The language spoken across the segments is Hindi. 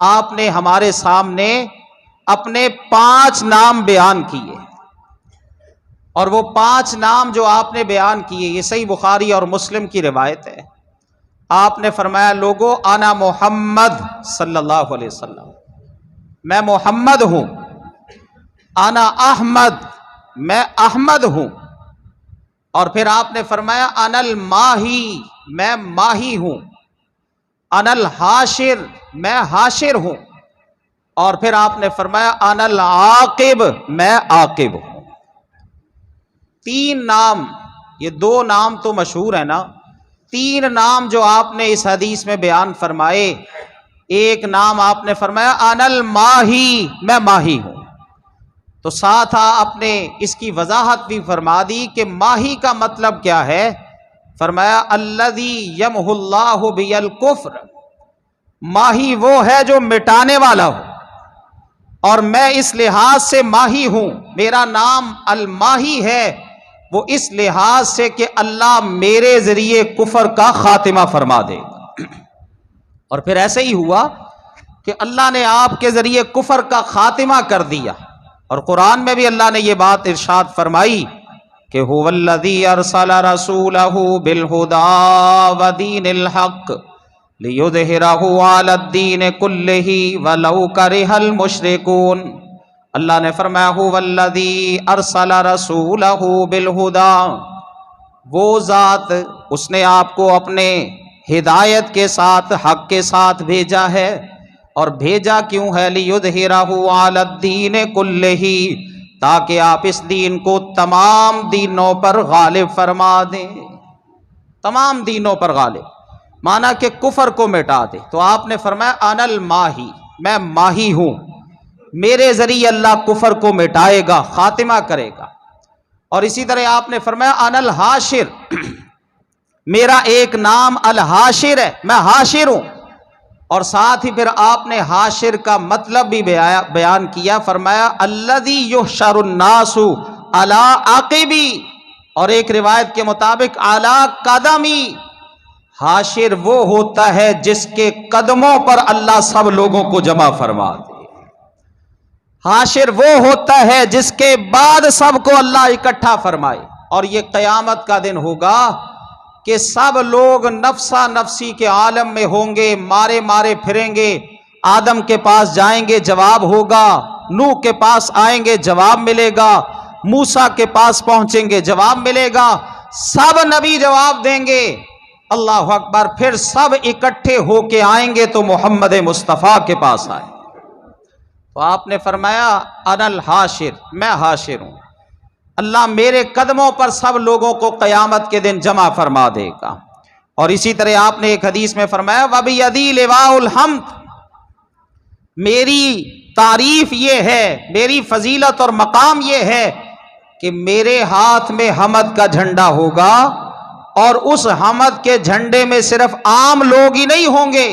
आपने हमारे सामने अपने 5 नाम बयान किए, और वो 5 नाम जो आपने बयान किए ये सही बुखारी और मुस्लिम की रिवायत है। आपने फरमाया, लोगो आना मोहम्मद सल्लल्लाहु अलैहि वसल्लम, मैं मोहम्मद हूं। आना अहमद, मैं अहमद हूं। और फिर आपने फरमाया अनल माही, मैं माही हूं। अनल हाशिर, मैं हाशिर हूं। और फिर आपने फरमाया अनल आकिब, मैं आकिब हूं। 3 नाम, ये 2 नाम तो मशहूर है ना, 3 नाम जो आपने इस हदीस में बयान फरमाए। एक नाम आपने फरमाया अनल माही, मैं माही हूं। तो साथ आपने इसकी वजाहत भी फरमा दी कि माही का मतलब क्या है। फरमाया अल्लज़ी यमहुल्लाहु बियल कुफ्र, माही वो है जो मिटाने वाला हो, और मैं इस लिहाज से माही हूं, मेरा नाम अल माही है, वो इस लिहाज से कि अल्लाह मेरे जरिए कुफर का खातिमा फरमा देगा। और फिर ऐसे ही हुआ कि अल्लाह ने आपके जरिए कुफर का खातिमा कर दिया। और कुरान में भी अल्लाह ने यह बात इरशाद फरमाई कि हुवल्लज़ी अरसला रसूलहु बिल हुदा व दीनिल हक लियुज़हिरहु अलद्दीन कुल्लिही वलौ करिहल मुशरिकून। अल्लाह ने फरमाया हुवल्लज़ी अरसला रसूलहु बिल हुदा, वो जात उसने आपको अपने हिदायत के साथ, हक के साथ भेजा है। और भेजा क्यों है? लियुज़हिरहु अलद्दीन कुल्लिही, ताकि आप इस दीन को तमाम दीनों पर गालिब फरमा दें। तमाम दीनों पर गालिब माना कि कुफर को मिटा दे। तो आपने फरमाया अनल माही, मैं माही हूं, मेरे जरिए अल्लाह कुफर को मिटाएगा, खातिमा करेगा। और इसी तरह आपने फरमाया अनल हाशिर, मेरा एक नाम अल हाशिर है, मैं हाशिर हूं। और साथ ही फिर आपने हाशिर का मतलब भी बयान किया। फरमाया अल्लज़ी युहशरुन्नासु अला आकिबी, और एक रिवायत के मुताबिक अला कदमी। हाशिर वो होता है जिसके कदमों पर अल्लाह सब लोगों को जमा फरमा दे। हाशिर वो होता है जिसके बाद सबको अल्लाह इकट्ठा फरमाए। और ये क़यामत का दिन होगा कि सब लोग नफ्सा नफ्सी के आलम में होंगे, मारे मारे फिरेंगे। आदम के पास जाएंगे, जवाब होगा। नूह के पास आएंगे, जवाब मिलेगा। मूसा के पास पहुंचेंगे, जवाब मिलेगा। सब नबी जवाब देंगे, अल्लाह अकबर। फिर सब इकट्ठे होके आएंगे तो मोहम्मद मुस्तफ़ा के पास आए। तो आपने फरमाया अनल हाशिर, मैं हाशिर हूं। अल्लाह मेरे कदमों पर सब लोगों को क़यामत के दिन जमा फरमा देगा। और इसी तरह आपने एक हदीस में फरमाया वबियदी लिवाउल हम्द, मेरी तारीफ ये है, मेरी फजीलत और मकाम ये है कि मेरे हाथ में हमद का झंडा होगा। और उस हमद के झंडे में सिर्फ आम लोग ही नहीं होंगे,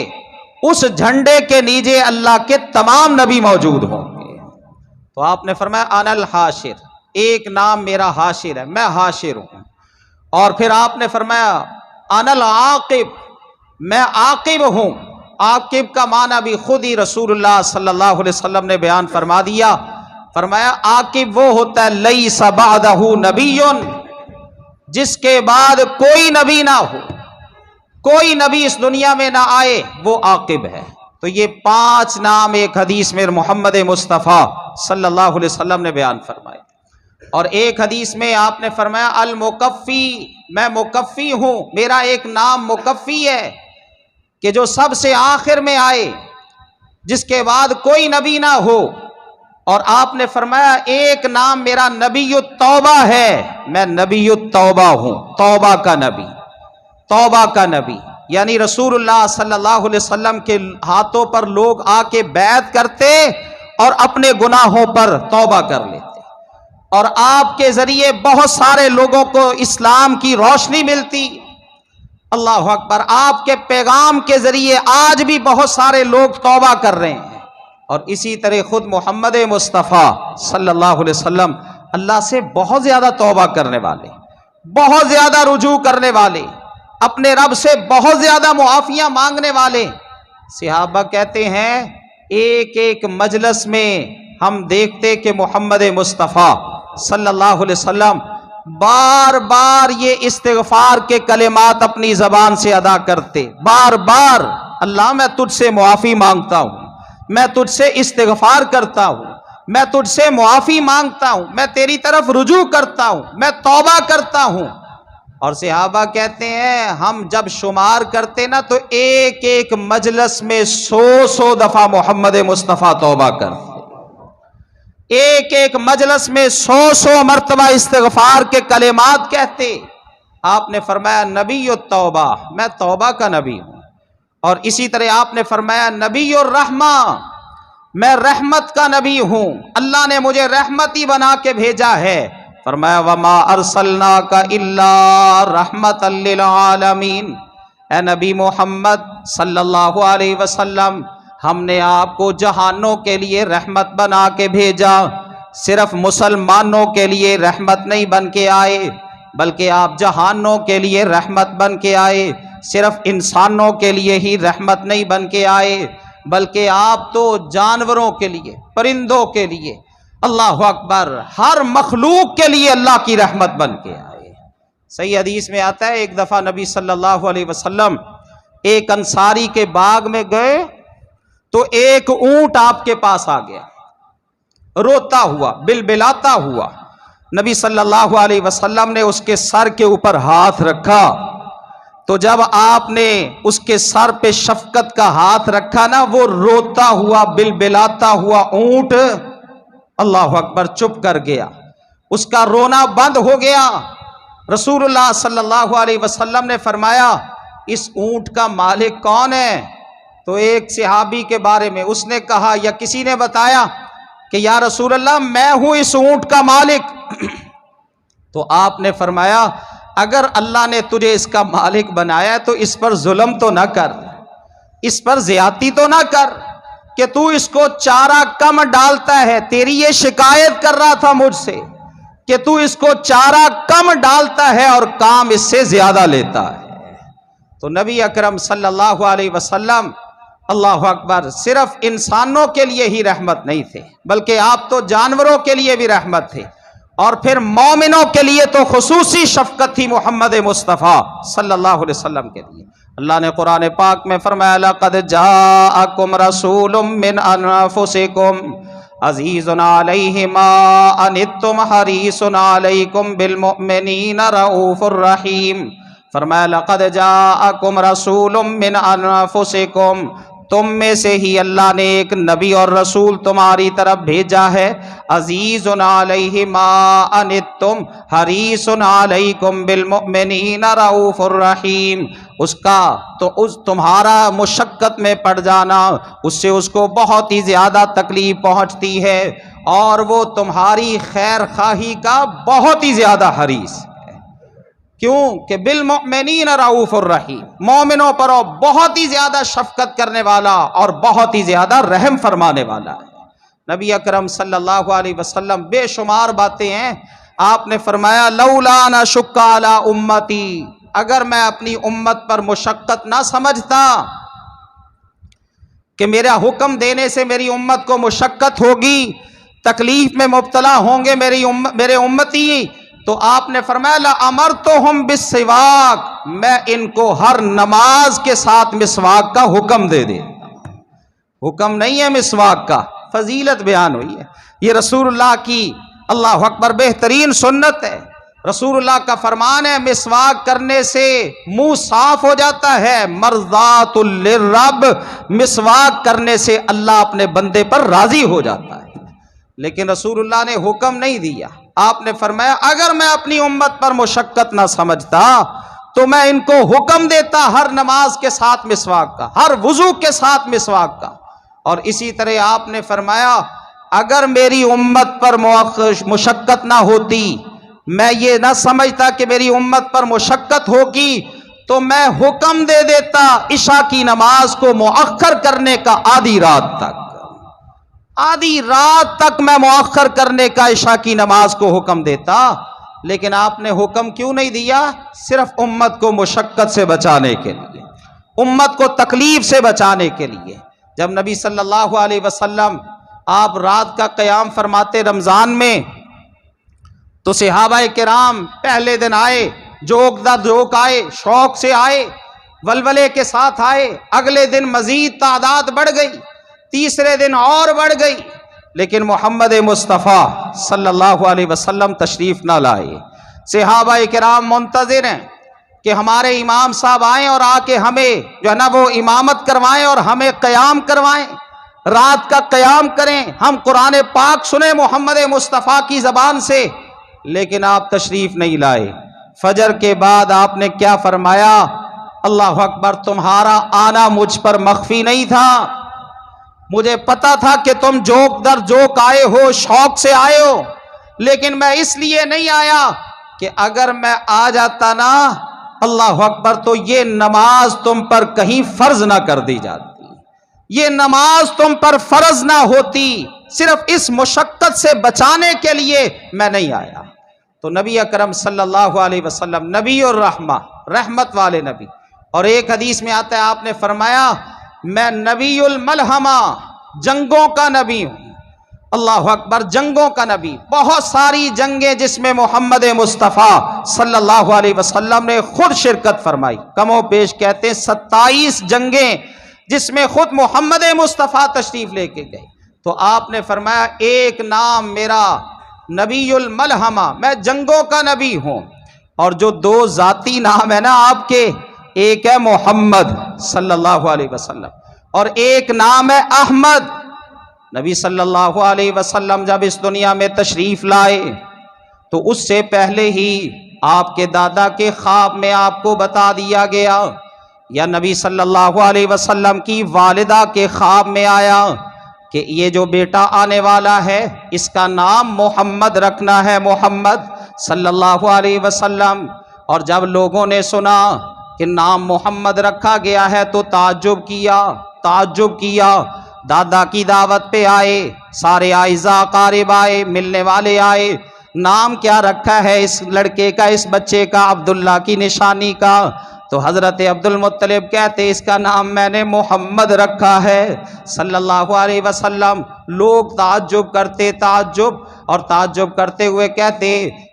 उस झंडे के नीचे अल्लाह के तमाम नबी मौजूद होंगे। तो आपने फरमाया अनल हाशिर, एक नाम मेरा हाशिर है, मैं हाशिर हूं। और फिर आपने फरमाया अनल आकिब, मैं आकिब हूं। आकिब का माना भी खुद ही रसूलुल्लाह सल्लल्लाहु अलैहि वसल्लम ने बयान फरमा दिया। फरमाया आकिब वो होता है लैसा बादहू नबियुन, जिसके बाद कोई नबी ना हो, कोई नबी इस दुनिया में ना आए, वो आकिब है। तो ये 5 नाम एक हदीस में मोहम्मद मुस्तफ़ा सल्लल्लाहु अलैहि वसल्लम ने बयान फरमाए। और एक हदीस में आपने फरमाया अल मुकफ़ी, मैं मुकफ़ी हूं, मेरा एक नाम मुकफ़ी है कि जो सबसे आखिर में आए, जिसके बाद कोई नबी ना हो। और आपने फरमाया एक नाम मेरा नबीयुत तौबा है, मैं नबीयुत तौबा हूं, तौबा का नबी, तौबा का नबी। यानी रसूलुल्लाह सल्लल्लाहु अलैहि वसल्लम के हाथों पर लोग आके बैत करते और अपने गुनाहों पर तौबा कर लेते। और आपके जरिए बहुत सारे लोगों को इस्लाम की रोशनी मिलती। अल्लाह अकबर। आपके पैगाम के जरिए आज भी बहुत सारे लोग तौबा कर रहे हैं। और इसी तरह खुद मोहम्मद मुस्तफ़ा सल्लल्लाहु अलैहि वसल्लम अल्लाह से बहुत ज्यादा तौबा करने वाले, बहुत ज्यादा रुजू करने वाले, अपने रब से बहुत ज्यादा मुआफिया मांगने वाले। सहाबा कहते हैं एक एक मजलिस में हम देखते कि मोहम्मद मुस्तफ़ा सल्लल्लाहु अलैहि वसल्लम बार बार ये इस्तिग़फ़ार के कलिमात अपनी ज़बान से अदा करते, बार बार, अल्लाह मैं तुझसे मुआफ़ी मांगता हूँ, मैं तुझसे इस्तिग़फ़ार करता हूँ, मैं तुझसे मुआफ़ी मांगता हूँ, मैं तेरी तरफ रुजू करता हूँ, मैं तौबा करता हूँ। और सहाबा कहते हैं हम जब शुमार करते ना तो एक एक मजलिस में 100 दफ़ा मोहम्मद मुस्तफ़ा तौबा करते, एक एक मजलिस में 100 मरतबा इस्तिग़फ़ार के कलिमात कहते। आपने फरमाया नबी तौबा, मैं तौबा का नबी हूं। और इसी तरह आपने फरमाया नबी और रहमा, मैं रहमत का नबी हूं, अल्लाह ने मुझे रहमत ही बना के भेजा है। फरमाया वमा अरसलनाका इल्ला रहमतल लिल आलमीन, ए नबी मोहम्मद सल्लल्लाहु अलैहि वसल्लम, हमने आपको जहानों के लिए रहमत बना के भेजा। सिर्फ मुसलमानों के लिए रहमत नहीं बन के आए, बल्कि आप जहानों के लिए रहमत बन के आए। सिर्फ इंसानों के लिए ही रहमत नहीं बन के आए, बल्कि आप तो जानवरों के लिए, परिंदों के लिए, अल्लाह अकबर, हर मखलूक के लिए अल्लाह की रहमत बन के आए। सही हदीस में आता है एक दफ़ा नबी सल्लल्लाहु अलैहि वसल्लम एक अंसारी के बाग में गए तो एक ऊंट आपके पास आ गया, रोता हुआ, बिलबिलाता हुआ। नबी सल्लल्लाहु अलैहि वसल्लम ने उसके सर के ऊपर हाथ रखा, तो जब आपने उसके सर पे शफकत का हाथ रखा ना, वो रोता हुआ, बिलबिलाता हुआ ऊंट अल्लाह अकबर चुप कर गया, उसका रोना बंद हो गया। रसूलुल्लाह सल्लल्लाहु अलैहि वसल्लम ने फरमाया इस ऊंट का मालिक कौन है? तो एक सहाबी के बारे में उसने कहा या किसी ने बताया कि या रसूलल्लाह मैं हूं इस ऊंट का मालिक। तो आपने फरमाया अगर अल्लाह ने तुझे इसका मालिक बनाया तो इस पर जुल्म तो ना कर, इस पर ज्यादती तो ना कर कि तू इसको चारा कम डालता है। तेरी ये शिकायत कर रहा था मुझसे कि तू इसको चारा कम डालता है और काम इससे ज्यादा लेता है। तो नबी अकरम सल्लल्लाहु अलैहि वसल्लम अल्लाह अकबर सिर्फ इंसानों के लिए ही रहमत नहीं थे, बल्कि आप तो जानवरों के लिए भी रहमत थे, और फिर मोमिनों के लिए तो खुसूसी शफकत थी मोहम्मद मुस्तफ़ा सल्लल्लाहु अलैहि वसल्लम के लिए। अल्लाह ने कुरान पाक में फरमाया लक़द जाअकुम रसूलुम मिन अनफुसिकुम अज़ीज़ुन अलैहि मा अनित्तुम हरीसुन अलैकुम बिल मुमिनीना रऊफ़ुर रहीम। फरमाया लक़द जाअकुम रसूलुम मिन अनफुसिकुम, तुम में से ही अल्लाह ने एक नबी और रसूल तुम्हारी तरफ भेजा है। अज़ीज़ुन अलैहि मा अनित्तुम हरीसुन अलैकुम बिल मुमिनीना रऊफ़ुर रहीम। उसका तो उस तुम्हारा मुशक्क़त में पड़ जाना, उससे उसको बहुत ही ज़्यादा तकलीफ़ पहुँचती है, और वो तुम्हारी खैर खाही का बहुत ही ज़्यादा हरीस है। क्यों कि बिल मुमिनीन रऊफ़ुर रहीम, मोमिनों पर बहुत ही ज्यादा शफकत करने वाला और बहुत ही ज्यादा रहम फरमाने वाला है। नबी अकरम सल्लल्लाहु अलैहि वसल्लम बेशुमार बातें हैं। आपने फरमाया लौला न शुक्का अला उम्मती, अगर मैं अपनी उम्मत पर मुशक्कत ना समझता कि मेरा हुक्म देने से मेरी उम्मत को मुशक्कत होगी, तकलीफ में मुब्तला होंगे मेरे उम्मती, तो आपने फरमाया ला अमर तो हम बिस्सिवाक, मैं इनको हर नमाज के साथ मिसवाक का हुक्म दे दे। हुक्म नहीं है मिसवाक का, फजीलत बयान हुई है। ये रसूलुल्लाह की अल्लाह अकबर बेहतरीन सुन्नत है। रसूलुल्लाह का फरमान है मिसवाक करने से मुंह साफ हो जाता है। मर्ज़ातुल लिर्रब, मिसवाक करने से अल्लाह अपने बंदे पर राजी हो जाता है। लेकिन रसूलुल्लाह ने हुक्म नहीं दिया। आपने फरमाया अगर मैं अपनी उम्मत पर मुशक्कत ना समझता तो मैं इनको हुक्म देता हर नमाज के साथ मिसवाक का, हर वुजू के साथ मिसवाक का। और इसी तरह आपने फरमाया अगर मेरी उम्मत पर मुशक्कत ना होती, मैं ये ना समझता कि मेरी उम्मत पर मुशक्कत होगी, तो मैं हुक्म दे देता इशा की नमाज को मुअख्खर करने का आधी रात तक। आधी रात तक मैं मुअख्खर करने का इशा की नमाज को हुक्म देता। लेकिन आपने हुक्म क्यों नहीं दिया? सिर्फ उम्मत को मुशक्कत से बचाने के लिए, उम्मत को तकलीफ से बचाने के लिए। जब नबी सल्लल्लाहु अलैहि वसल्लम आप रात का क़याम फरमाते रमज़ान में, तो सहाबाए किराम पहले दिन आए, जोक दर जोक आए, शौक से आए, वलवले के साथ आए। अगले दिन मजीद तादाद बढ़ गई, तीसरे दिन और बढ़ गई, लेकिन मोहम्मद मुस्तफ़ा सल्लल्लाहु अलैहि वसल्लम तशरीफ़ ना लाए। सहाबाए किराम मुंतज़िर हैं कि हमारे इमाम साहब आएँ और आके हमें जो है ना वो इमामत करवाएं और हमें क़याम करवाएं, रात का क़याम करें, हम कुरान पाक सुने मोहम्मद मुस्तफ़ा की ज़बान से। लेकिन आप तशरीफ़ नहीं लाए। फजर के बाद आपने क्या फरमाया? अल्लाह अकबर, तुम्हारा आना मुझ पर मख्फी नहीं था, मुझे पता था कि तुम जोक दर जोक आए हो, शौक से आए हो, लेकिन मैं इसलिए नहीं आया कि अगर मैं आ जाता ना, अल्लाह अकबर, तो ये नमाज तुम पर कहीं फर्ज ना कर दी जाती, ये नमाज तुम पर फर्ज ना होती। सिर्फ इस मुशक्कत से बचाने के लिए मैं नहीं आया। तो नबी अकरम सल्लल्लाहु अलैहि वसल्लम नबी और रहमत वाले नबी, और एक हदीस में आता है आपने फरमाया मैं नबीउल मलहमा, जंगों का नबी हूं। अल्लाह अकबर, जंगों का नबी। बहुत सारी जंगें जिसमें मोहम्मद मुस्तफ़ा सल्लल्लाहु अलैहि वसल्लम ने खुद शिरकत फरमाई, कमो पेश कहते हैं 27 जंगें जिसमें खुद मोहम्मद मुस्तफ़ा तशरीफ लेके गए। तो आपने फरमाया एक नाम मेरा नबीउल मलहमा, मैं जंगों का नबी हूं। और जो दो जाती नाम है ना आपके, एक है मोहम्मद सल्लल्लाहु अलैहि वसल्लम और एक नाम है अहमद। नबी सल्लल्लाहु अलैहि वसल्लम जब इस दुनिया में तशरीफ लाए तो उससे पहले ही आपके दादा के ख्वाब में आपको बता दिया गया, या नबी सल्लल्लाहु अलैहि वसल्लम की वालिदा के ख्वाब में आया कि ये जो बेटा आने वाला है इसका नाम मोहम्मद रखना है, मोहम्मद सल्लल्लाहु अलैहि वसल्लम। और जब लोगों ने सुना कि नाम मोहम्मद रखा गया है तो ताज्जुब किया। दादा की दावत पे आए, सारे आइज़ा क़ारिब आए, मिलने वाले आए। नाम क्या रखा है इस लड़के का, इस बच्चे का? अब्दुल्ला की निशानी का। तो हज़रत अब्दुल मुत्तलिब कहते इसका नाम मैंने मोहम्मद रखा है सल्लल्लाहु अलैहि वसल्लम। लोग ताज्जुब करते, और ताज्जुब करते हुए कहते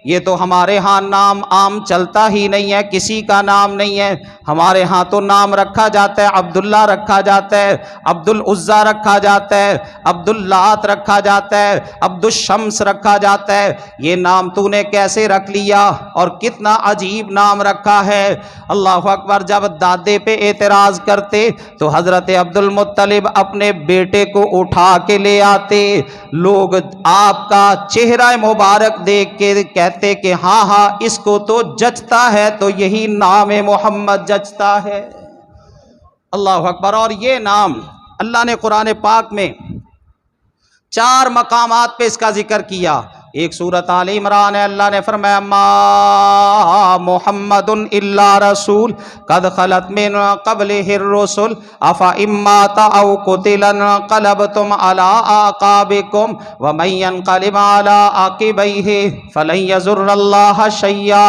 ये तो हमारे यहाँ नाम आम चलता ही नहीं है, किसी का नाम नहीं है, हमारे यहाँ तो नाम रखा जाता है, अब्दुल्ला रखा जाता है, अब्दुल उज़्ज़ा रखा जाता है, अब्दुल्लात रखा जाता है, अब्दुल शम्स रखा जाता है। ये नाम तूने कैसे रख लिया और कितना अजीब नाम रखा है। अल्लाह अकबर। जब दादे पे एतराज़ करते तो हज़रत अब्दुल मुत्तलिब अपने बेटे को उठा के ले आते। लोग आपका चेहरा मुबारक देख के कहते कि हाँ हाँ इसको तो जचता है, तो यही नाम मोहम्मद जचता है। अल्लाह अकबर। और ये नाम अल्लाह ने कुरान पाक में 4 मकामात पे इसका जिक्र किया। एक सूरत आल इमरान है, अल्लाह ने फरमाया मा मुहम्मदुन इल्ला रसूल कद खलत मिन क़ब्लिहिर रुसूल अफा इम्माता औ कुतिलन क़लबतुम अला आक़ाबिकुम व मन यनक़लिब अला आक़िबैहि फ़लन यज़ुर्रल्लाह शय्या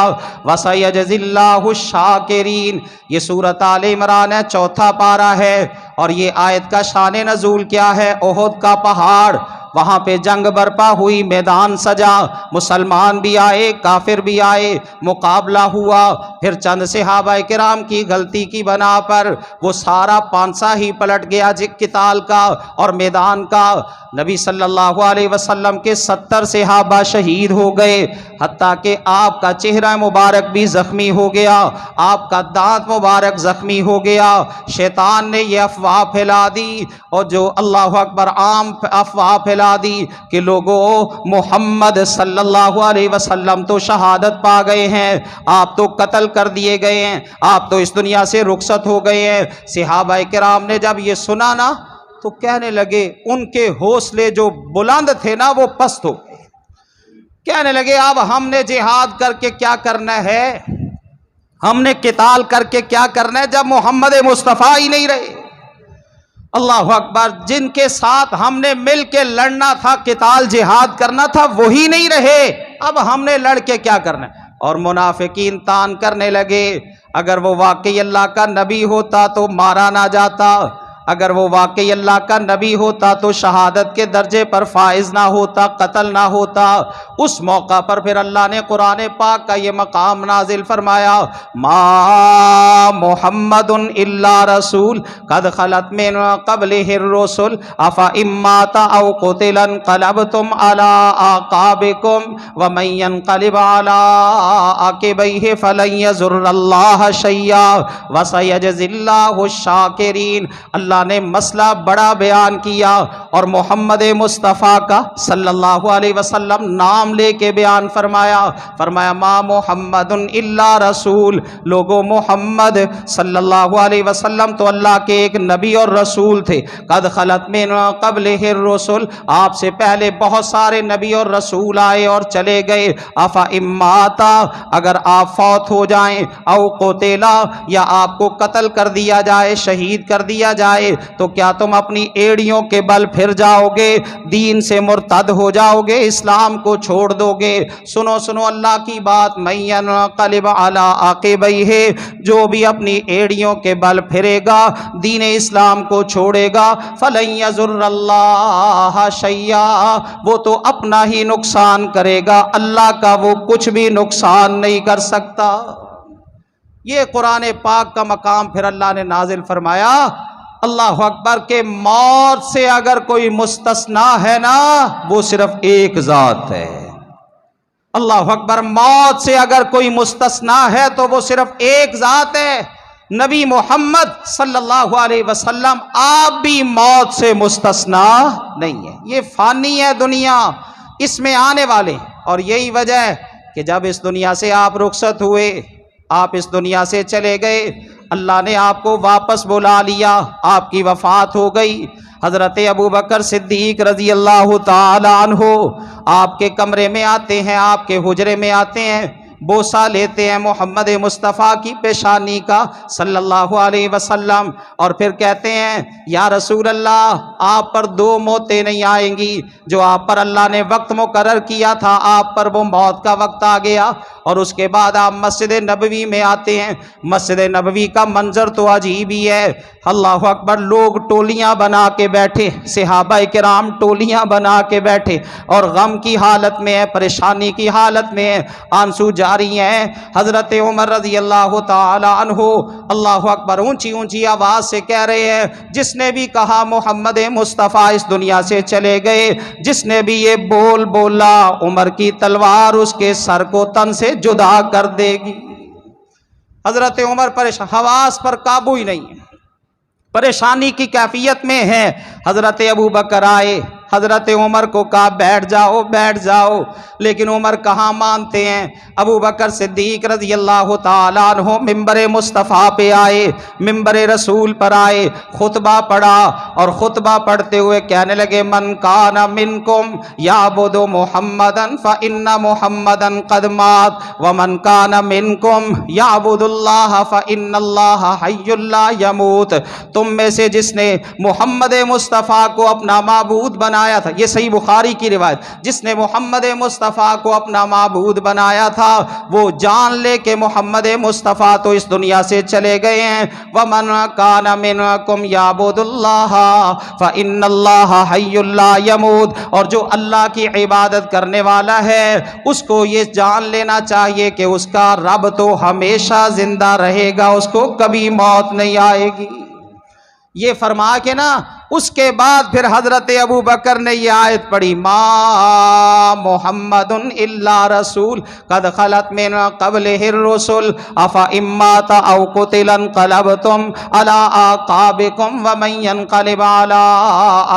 व सयजज़िल्लाहु शाकिरीन। ये सूरत आल इमरान है, 4था पारा है। और ये आयत का शान नज़ूल क्या है? ओहद का पहाड़, वहाँ पे जंग बर्पा हुई, मैदान सजा, मुसलमान भी आए, काफिर भी आए, मुकाबला हुआ। फिर चंद सहाबाए किराम की गलती की बना पर वो सारा पांसा ही पलट गया किताल का और मैदान का। नबी सल्लल्लाहु अलैहि वसल्लम के 70 सहाबा शहीद हो गए, हत्ता कि आपका चेहरा मुबारक भी ज़ख्मी हो गया, आपका दांत मुबारक ज़ख्मी हो गया। शैतान ने यह अफवाह फैला दी, और जो अल्लाह अकबर आम अफवाह फैला दी कि लोगों मोहम्मद सल्लल्लाहु अलैहि वसल्लम तो शहादत पा गए हैं, आप तो कत्ल कर दिए गए हैं, आप तो इस दुनिया से रुखसत हो गए हैं। सहाबाए किराम ने जब ये सुना ना तो कहने लगे, उनके हौसले जो बुलंद थे ना वो पस्त हो गए। कहने लगे अब हमने जिहाद करके क्या करना है, हमने किताल करके क्या करना है जब मोहम्मद मुस्तफ़ा ही नहीं रहे। अल्लाह अकबर। जिनके साथ हमने मिल के लड़ना था, किताल जिहाद करना था, वही नहीं रहे, अब हमने लड़ के क्या करना है। और मुनाफिकीन तान करने लगे, अगर वो वाकई अल्लाह का नबी होता तो मारा ना जाता, अगर वो वाकई अल्लाह का नबी होता तो शहादत के दर्जे पर फाइज ना होता, कत्ल ना होता। उस मौका पर फिर अल्लाह ने कुरान पाक का ये मकाम नाजिल फरमाया, मा मुहम्मदुन इल्ला रसूल कद खलत मिन क़ब्लिहिर रुसुल अफा इम्माता औ क़ुतिलन क़लबतुम अला आक़ाबिकुम व मन यनक़लिब अला आक़िबैहि फ़लन यज़ुर्रल्लाह शैया व सयजज़िल्लाहु शाकिरीन। अल्लाह ने मसला बड़ा बयान किया और मोहम्मद मुस्तफ़ा का सल्लल्लाहु अलैहि वसल्लम नाम लेके बयान फरमाया। फरमाया मा मुहम्मदुन इल्ला रसूल, लोगो मोहम्मद सल्लल्लाहु अलैहि वसल्लम तो अल्लाह के एक नबी और रसूल थे। कद खलत मिन क़ब्लिहिर रुसुल, आपसे पहले बहुत सारे नबी और रसूल आए और चले गए। अफा इम्माता, अगर आप फौत हो जाएं, औ क़ुतिला, या आपको कत्ल कर दिया जाए, शहीद कर दिया जाए, तो क्या तुम अपनी एड़ियों के बल फिर जाओगे, दीन से मुर्तद हो जाओगे, इस्लाम को छोड़ दोगे? सुनो सुनो अल्लाह की बात, मैयन क़लिब अला आक़िबैहि, जो भी अपनी एड़ियों के बल फिरेगा, दीन इस्लाम को छोड़ेगा, फ़लन यज़ुर्रल्लाह शैया, वो तो अपना ही नुकसान करेगा, अल्लाह का वो कुछ भी नुकसान नहीं कर सकता। ये कुरान पाक का मकाम फिर अल्लाह ने नाजिल फरमाया। अल्लाह अकबर के मौत से अगर कोई मुस्तस्ना है ना, वो सिर्फ एक जात है। अल्लाह अकबर, मौत से अगर कोई मुस्तस्ना है तो वो सिर्फ एक जात है, नबी मोहम्मद सल्लल्लाहु अलैहि वसल्लम। आप भी मौत से मुस्तस्ना नहीं है। ये फानी है दुनिया, इसमें आने वाले, और यही वजह है कि जब इस दुनिया से आप रुखसत हुए, आप इस दुनिया से चले गए, अल्लाह ने आपको वापस बुला लिया, आपकी वफ़ात हो गई। हज़रत अबू बकर सिद्दीक़ रज़ी अल्लाह ताला अन्हु आपके कमरे में आते हैं, आपके हुजरे में आते हैं, बोसा लेते हैं मोहम्मद मुस्तफ़ा की पेशानी का सल्लल्लाहु अलैहि वसल्लम, और फिर कहते हैं या रसूल अल्लाह, आप पर दो मौतें नहीं आएंगी, जो आप पर अल्लाह ने वक्त मुकर्रर किया था, आप पर वो मौत का वक्त आ गया। और उसके बाद आप मस्जिद नबवी में आते हैं। मस्जिद नबवी का मंजर तो अजीब ही है। अल्लाह अकबर, लोग टोलियां बना के बैठे, सहाबा किराम टोलियां बना के बैठे और गम की हालत में है, परेशानी की हालत में है, आंसू जारी हैं। हज़रत उमर रज़ी अल्लाह ताला अन्हु अल्लाह अकबर ऊंची ऊंची आवाज़ से कह रहे हैं, जिसने भी कहा मोहम्मद मुस्तफ़ा इस दुनिया से चले गए, जिसने भी ये बोल बोला, उमर की तलवार उसके सर को तन से जुदा कर देगी। हजरत उमर परेशान, हवास पर काबू ही नहीं है, परेशानी की कैफियत में है। हजरत अबू बकर आए, हजरत उमर को कहा बैठ जाओ बैठ जाओ, लेकिन उमर कहाँ मानते हैं। अबू बकर सिद्दीक रज़ी अल्लाह ताला अन्हु मिंबर मुस्तफ़ा पे आए, मिंबर रसूल पर आए, खुतबा पढ़ा और खुतबा पढ़ते हुए कहने लगे, मन काना मिनकुम याबुदु मुहम्मदन फ़इन्ना मुहम्मदन क़द मात व मन काना मिनकुम याबुदुल्लाह फ़इन्नल्लाह हय्युल ला यमूत। तुम में से जिसने मोहम्मद मुस्तफ़ा को अपना माबूद बनाया था, ये सही बुखारी की रिवायत, जिसने मोहम्मद मुस्तफ़ा को अपना माबूद बनाया था, वो जान ले कि मोहम्मद मुस्तफ़ा तो इस दुनिया से चले गए हैं। वमन काना मिनकुम याबुदुल्लाह फ़इन्नल्लाह हय्युल ला यमूत, और जो अल्लाह की इबादत करने वाला है उसको ये जान लेना चाहिए कि उसका रब तो हमेशा जिंदा रहेगा, उसको कभी मौत नहीं आएगी। ये फरमा के ना, उसके बाद फिर हजरत अबू बकर ने ये आयत पढ़ी, मा मुहम्मदुन इल्ला रसूल कद खलत मिन क़ब्लिहिर रुसुल अफा इम्माता औ क़ुतिलन क़लबतुम अला आक़ाबिकुम व मन यनक़लिब अला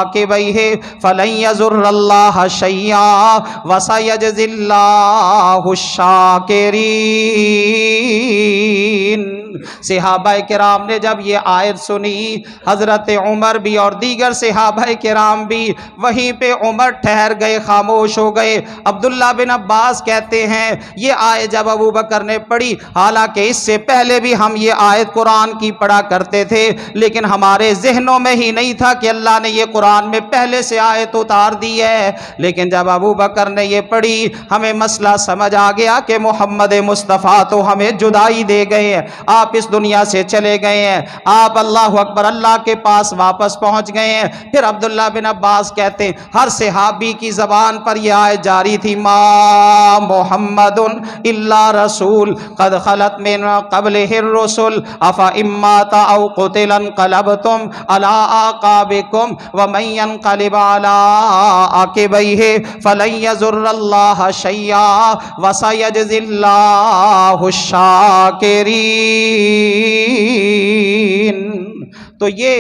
आक़िबैहि फ़लन यज़ुर्रल्लाह शैया व सयजज़िल्लाहु शाकिरीन। सहाबा किराम ने जब ये आयत सुनी, हजरत उमर भी और दीगर सहाबा किराम भी वहीं पे उमर ठहर गए, खामोश हो गए। अब्दुल्ला बिन अब्बास कहते हैं ये आयत जब अबू बकर ने पढ़ी, हालांकि इससे पहले भी हम ये आयत कुरान की पढ़ा करते थे, लेकिन हमारे जहनों में ही नहीं था कि अल्लाह ने ये कुरान में पहले से आयत उतार दी है। लेकिन जब अबू बकर ने ये पढ़ी, हमें मसला समझ आ गया कि मोहम्मद मुस्तफ़ा तो हमें जुदाई दे गए हैं। आप इस दुनिया से चले गए हैं, आप अल्लाह अकबर अल्लाह के पास वापस पहुंच गए हैं। फिर अब्दुल्ला बिन अब्बास कहते हैं हर सहाबी की ज़बान पर यह आयत जारी थी, मा मुहम्मदुन इल्ला रसूल क़द खलत मिन क़ब्लिहिर रुसुल अफ़ा इम्माता औ क़ुतिला इन्क़लबतुम अला आक़ाबिकुम व मन यन्क़लिब अला आक़िबैहि फ़लन यज़ुर्रल्लाह शय्या व सयजज़िल्लाहु शाकिरीन। तो ये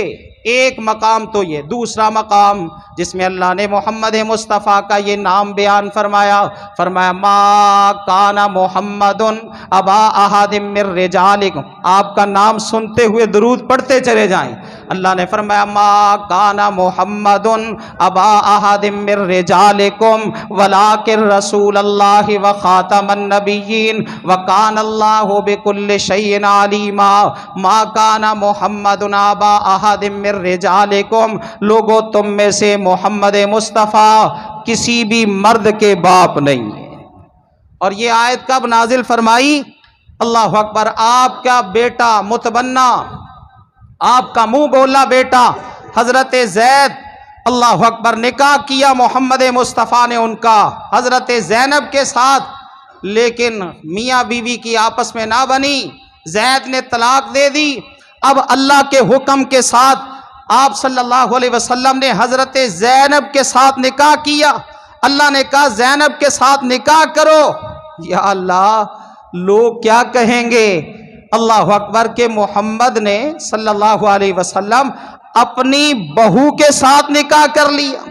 एक मकाम तो ये। दूसरा मकाम जिसमें अल्लाह ने मोहम्मद मुस्तफ़ा का ये नाम बयान फरमाया, फरमाया मा काना मोहम्मदुन अबा अहादिम मिर रिजालिकुम। आपका नाम सुनते हुए दुरूद पढ़ते चले जाएं। अल्लाह ने फरमाया मा काना मोहम्मदुन अबा अहादिम मिर रिजालिकुम वलाकिन रसूलल्लाहि व खातमन नबिय्यीन व कान अल्लाहु बिकुल्लि शैइन अलीमा। मा काना मोहम्मदुन अबा अहादिम मिर रिजालिकुम, लोगो तुम में से मोहम्मद मुस्तफ़ा किसी भी मर्द के बाप नहीं है। और ये आयत कब नाजिल फरमाई? अल्लाह अकबर, आपका बेटा मुतबन्ना, आपका मुंह बोला बेटा हजरत जैद, अल्लाह अकबर, निकाह किया मोहम्मद मुस्तफ़ा ने उनका हजरत जैनब के साथ, लेकिन मियाँ बीवी की आपस में ना बनी, जैद ने तलाक दे दी। अब अल्लाह के हुक्म के साथ आप सल्लल्लाहु अलैहि वसल्लम ने हजरत जैनब के साथ निकाह किया। अल्लाह ने कहा जैनब के साथ निकाह करो। या अल्लाह, लोग क्या कहेंगे? अल्लाह अकबर के मोहम्मद ने सल्लल्लाहु अलैहि वसल्लम अपनी बहू के साथ निकाह कर लिया,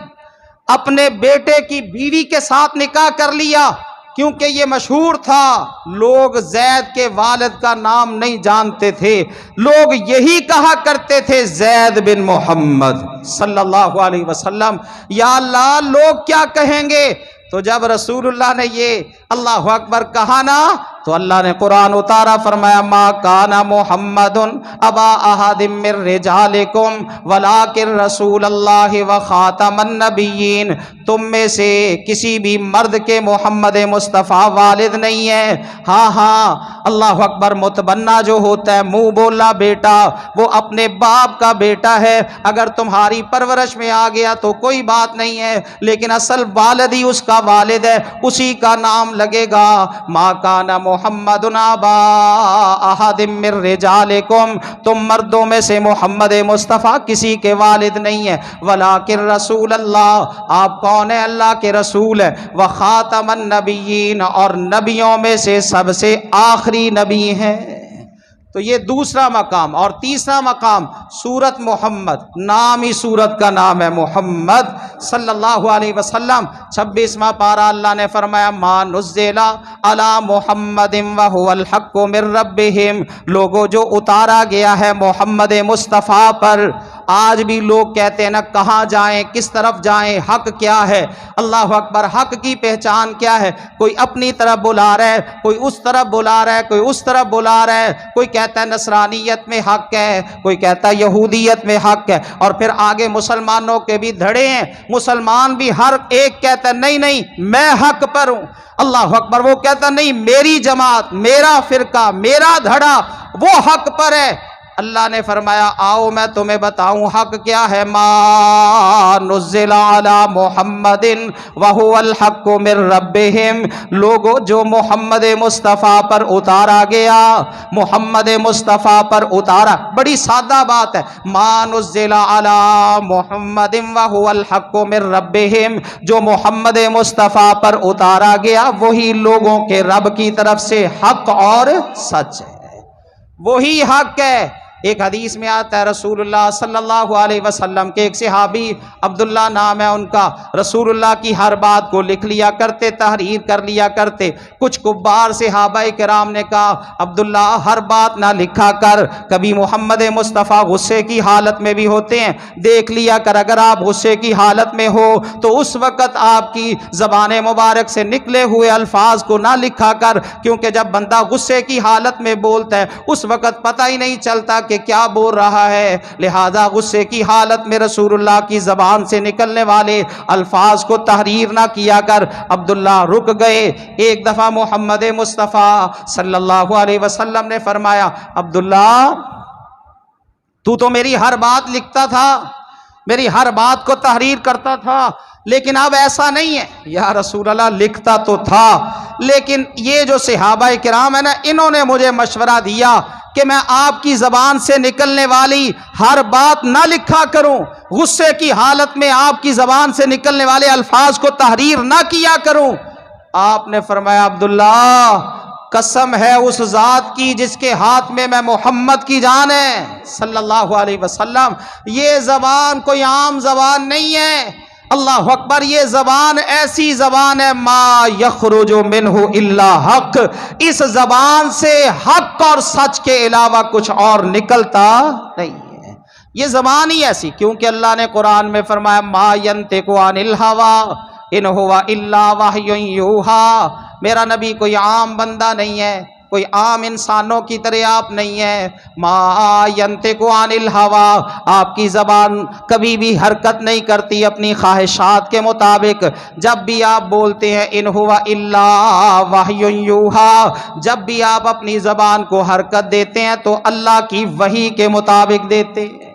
अपने बेटे की बीवी के साथ निकाह कर लिया, क्योंकि ये मशहूर था। लोग जैद के वालिद का नाम नहीं जानते थे, लोग यही कहा करते थे जैद बिन मोहम्मद सल्लल्लाहु अलैहि वसल्लम। या अल्लाह, लोग क्या कहेंगे? तो जब रसूलुल्लाह ने ये अल्लाह अकबर कहा ना, तो अल्लाह ने कुरान उतारा, फरमाया मा काना मोहम्मदुन अबा अहादिम मिर रिजालिकुम वलाकिन रसूलल्लाहि व खातमन नबिय्यीन। तुम में से किसी भी मर्द के मोहम्मद मुस्तफ़ा वालिद नहीं है। हाँ हाँ, अल्लाह अकबर, मुतबन्ना जो होता है, मुंह बोला बेटा, वो अपने बाप का बेटा है। अगर तुम्हारी परवरिश में आ गया तो कोई बात नहीं है, लेकिन असल वालिद ही उसका वालिद है, उसी का नाम लगेगा। मा काना मोहम्मदुन अबा अहादिम मिर रिजालिकुम, तुम मर्दों में से मोहम्मद मुस्तफ़ा किसी के वालिद नहीं है। वलाकिन रसूल अल्लाह, आप कौन है? अल्लाह के रसूल है। व खातमन नबिय्यीन, और नबियों में से सबसे आखिरी नबी हैं। तो ये दूसरा मकाम। और तीसरा मकाम सूरत मोहम्मद, नाम ही सूरत का नाम है मोहम्मद सल्लल्लाहु अलैहि वसल्लम। 26वां पारा अल्लाह ने फरमाया मा नुज़्ज़िला अला मुहम्मदिन व हुवल हक़्क़ु मिर रब्बिहिम। लोगों, जो उतारा गया है मोहम्मद मुस्तफ़ा पर, आज भी लोग कहते हैं ना, कहाँ जाएं, किस तरफ जाएं, हक क्या है? अल्लाह अकबर, हक की पहचान क्या है? कोई अपनी तरफ बुला रहा है, कोई उस तरफ बुला रहा है, कोई उस तरफ बुला रहा है। कोई कहता है नसरानियत में हक है, कोई कहता है यहूदियत में हक है, और फिर आगे मुसलमानों के भी धड़े हैं। मुसलमान भी हर एक कहता है नहीं नहीं मैं हक पर हूं। अल्लाह अकबर, वो कहता नहीं मेरी जमात, मेरा फिरका, मेरा धड़ा वो हक पर है। अल्लाह ने फरमाया आओ मैं तुम्हें बताऊं हक क्या है। मा नुज़्ज़िला अला मुहम्मदिन व हुवल हक़्क़ु मिर रब्बिहिम। लोगों, जो मोहम्मद मुस्तफ़ा पर उतारा गया, मोहम्मद मुस्तफ़ा पर उतारा, बड़ी सादा बात है। मा नुज़्ज़िला अला मुहम्मदिन व हुवल हक़्क़ु मिर रब्बिहिम, जो मोहम्मद मुस्तफ़ा पर उतारा गया वही लोगों के रब की तरफ से हक और सच है, वही हक है। एक हदीस में आता है रसूलुल्लाह सल्लल्लाहु अलैहि वसल्लम के एक सहाबी, अब्दुल्ला नाम है उनका, रसूलुल्लाह की हर बात को लिख लिया करते, तहरीर कर लिया करते। कुछ कुब्बार सहाबाए किराम ने कहा अब्दुल्ला हर बात ना लिखा कर, कभी मोहम्मद मुस्तफ़ा गुस्से की हालत में भी होते हैं, देख लिया कर। अगर आप गुस्से की हालत में हो तो उस वक़्त आपकी ज़बान मुबारक से निकले हुए अल्फाज को ना लिखा कर, क्योंकि जब बंदा गुस्से की हालत में बोलता है उस वक़्त पता ही नहीं चलता कि क्या बोल रहा है, लिहाजा गुस्से की हालत में रसूलुल्लाह की ज़बान से निकलने वाले अल्फाज को तहरीर ना किया कर। अब्दुल्ला रुक गए। एक दफ़ा मोहम्मद मुस्तफ़ा सल्लल्लाहु अलैहि वसल्लम ने फरमाया, अब्दुल्ला तू तो मेरी हर बात लिखता था, मेरी हर बात को तहरीर करता था, लेकिन अब ऐसा नहीं है। या रसूल अल्लाह लिखता तो था, लेकिन ये जो सहाबाए किराम है ना, इन्होंने मुझे मशवरा दिया कि मैं आपकी ज़बान से निकलने वाली हर बात ना लिखा करूं, गुस्से की हालत में आपकी ज़बान से निकलने वाले अल्फाज को तहरीर ना किया करूं। आपने फरमाया, अब्दुल्ला कसम है उस ज़ात की जिसके हाथ में मैं मोहम्मद की जान है सल्लल्लाहु अलैहि वसल्लम, ये ज़बान कोई आम ज़बान नहीं है। अल्लाह अकबर, ये ज़बान ऐसी ज़बान है, मा यखरुजु मिन्हु इल्ला हक, इस ज़बान से हक और सच के अलावा कुछ और निकलता नहीं है। ये ज़बान ही ऐसी, क्योंकि अल्लाह ने कुरान में फरमाया, मा यंतिकु अनिल हवा इन हुवा इल्ला वह्युन यूहा, मेरा नबी कोई आम बंदा नहीं है, कोई आम इंसानों की तरह आप नहीं है। मा यंतिकु अनिल हवा, आपकी ज़बान कभी भी हरकत नहीं करती अपनी ख्वाहिशात के मुताबिक। जब भी आप बोलते हैं इन हुवा इल्ला वह्युन यूहा, जब भी आप अपनी ज़बान को हरकत देते हैं तो अल्लाह की वही के मुताबिक देते हैं।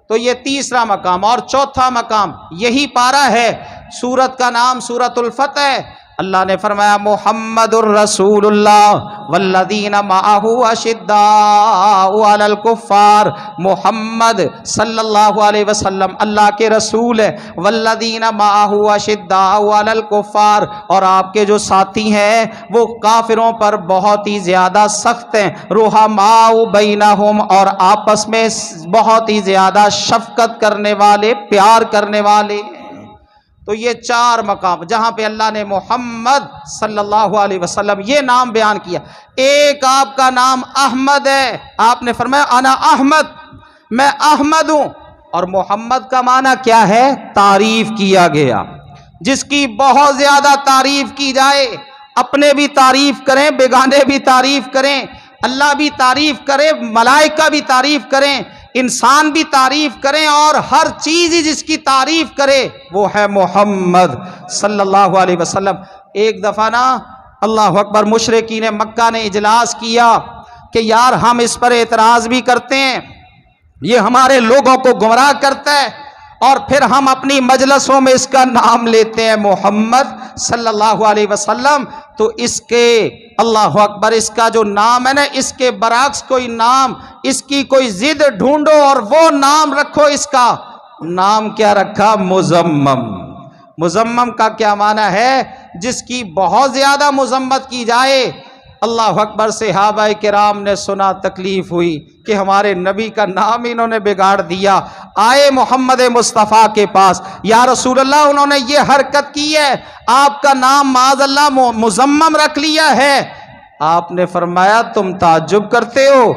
तो ये तीसरा मकाम। और चौथा मकाम यही पारा है, सूरत का नाम सूरतुल फतह। अल्लाह ने फरमाया, मुहम्मदुर रसूलुल्लाह वल्लदीना माअहु अशिद्दाउ अलल कुफ्फार, मोहम्मद सल्लल्लाहु अलैहि वसल्लम अल्लाह के रसूल है। वल्लदीना माअहु अशिद्दाउ अलल कुफ्फार, और आपके जो साथी हैं वो काफिरों पर बहुत ही ज़्यादा सख्त हैं। रुहमाउ बैनहुम, और आपस में बहुत ही ज़्यादा शफकत करने वाले, प्यार करने वाले। तो ये चार मकाम जहां पे अल्लाह ने मोहम्मद सल्लल्लाहु अलैहि वसल्लम ये नाम बयान किया। एक आपका नाम अहमद है, आपने फरमाया अना अहमद, मैं अहमद हूं। और मोहम्मद का माना क्या है? तारीफ किया गया, जिसकी बहुत ज्यादा तारीफ की जाए, अपने भी तारीफ करें, बेगाने भी तारीफ करें, अल्लाह भी तारीफ करे, मलाइका भी तारीफ करें, इंसान भी तारीफ करें, और हर चीज ही जिसकी तारीफ करे वो है मोहम्मद सल्लल्लाहु अलैहि वसल्लम। एक दफा ना अल्लाह अकबर, मुशरिकीन मक्का ने इजलास किया कि यार हम इस पर एतराज भी करते हैं, ये हमारे लोगों को गुमराह करता है, और फिर हम अपनी मजलसों में इसका नाम लेते हैं मोहम्मद सल्लल्लाहु अलैहि वसल्लम। तो इसके अल्लाह अकबर, इसका जो नाम है ना, इसके बरअक्स कोई नाम, इसकी कोई जिद ढूंढो और वो नाम रखो। इसका नाम क्या रखा? मुजम्मम। मुजम्मम का क्या माना है? जिसकी बहुत ज्यादा मुजम्मत की जाए। अल्लाह अकबर, सहाबाए किराम ने सुना, तकलीफ हुई कि हमारे नबी का नाम इन्होंने बिगाड़ दिया। आए मोहम्मद मुस्तफ़ा के पास, या रसूल अल्लाह उन्होंने ये हरकत की है, आपका नाम माज़अल्लाह मुजम्मम रख लिया है। आपने फरमाया, तुम ताज्जुब करते हो?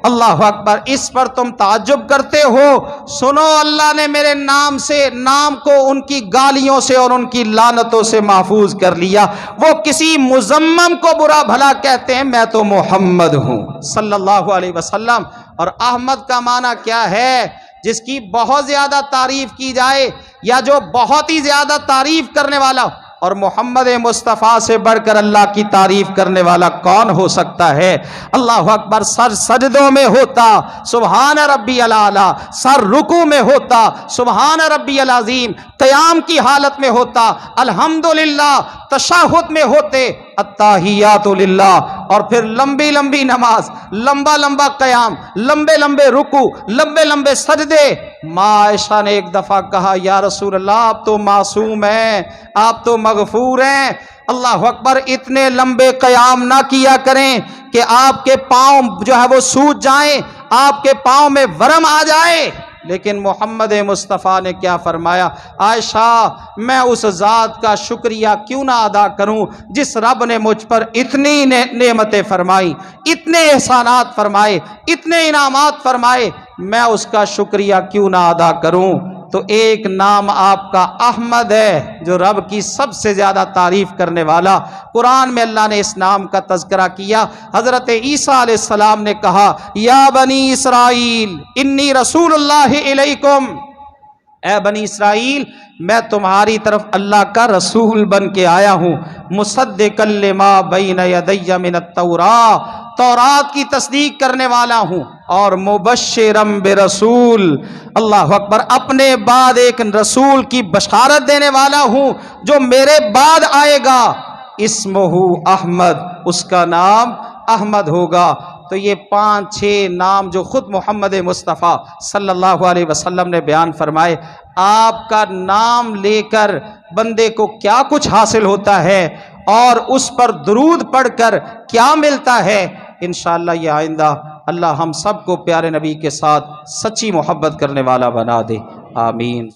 अल्लाह अकबर, इस पर तुम ताज्जुब करते हो? सुनो, अल्लाह ने मेरे नाम से, नाम को उनकी गालियों से और उनकी लानतों से महफूज कर लिया। वो किसी मुजम्मम को बुरा भला कहते हैं, मैं तो मोहम्मद हूं सल्लल्लाहु अलैहि वसल्लम। और अहमद का माना क्या है? जिसकी बहुत ज्यादा तारीफ की जाए, या जो बहुत ही ज्यादा तारीफ करने वाला। और मोहम्मद मुस्तफ़ा से बढ़कर अल्लाह की तारीफ करने वाला कौन हो सकता है? अल्लाह अकबर, सर सजदों में होता सुभान रब्बी अला, सर रुकू में होता सुभान रब्बी अज़ीम, क़याम की हालत में होता अल्हम्दुलिल्लाह, तशहुद में होते अत्ताहियातु लिल्लाह, और फिर लंबी लंबी नमाज, लंबा लंबा क़याम, लंबे लंबे रुकू, लंबे लंबे सजदे। माँ आयशा ने एक दफ़ा कहा, या रसूल अल्लाह आप तो मासूम हैं, आप तो मगफूर हैं। अल्लाह अकबर, इतने लंबे क़याम ना किया करें कि आपके पाँव जो है वो सूज जाएं, आपके पाँव में वरम आ जाए। लेकिन मोहम्मद मुस्तफ़ा ने क्या फरमाया? आयशा, मैं उस ज़ात का शुक्रिया क्यों ना अदा करूं जिस रब ने मुझ पर इतनी नेमतें फरमाई, इतने एहसानात फरमाए, इतने इनामात फरमाए, मैं उसका शुक्रिया क्यों ना अदा करूं? तो एक नाम आपका अहमद है, जो रब की सबसे ज़्यादा तारीफ़ करने वाला। कुरान में अल्लाह ने इस नाम का तज़किरा किया। हज़रत ईसा अलैहिस्सलाम ने कहा, या बनी इसराइल इन्नी रसूलुल्लाहि इलैकुम, ए बनी इसराइल मैं तुम्हारी तरफ अल्लाह का रसूल बन के आया हूँ। मुसद्दिक़न लिमा बैना यदैया मिनत तौरात, तौरात की तस्दीक करने वाला हूँ, और मुबश्शिरम बिरसूल, अल्लाह अकबर, अपने बाद एक रसूल की बशारत देने वाला हूँ जो मेरे बाद आएगा। इस्मुहु अहमद, उसका नाम अहमद होगा। तो ये 5-6 नाम जो खुद मोहम्मद मुस्तफ़ा सल्लल्लाहु अलैहि वसल्लम ने बयान फरमाए। आपका नाम लेकर बंदे को क्या कुछ हासिल होता है और उस पर दुरूद पढ़कर क्या मिलता है, इंशाअल्लाह ये आइंदा अल्लाह हम सबको प्यारे नबी के साथ सच्ची मोहब्बत करने वाला बना दे। आमीन।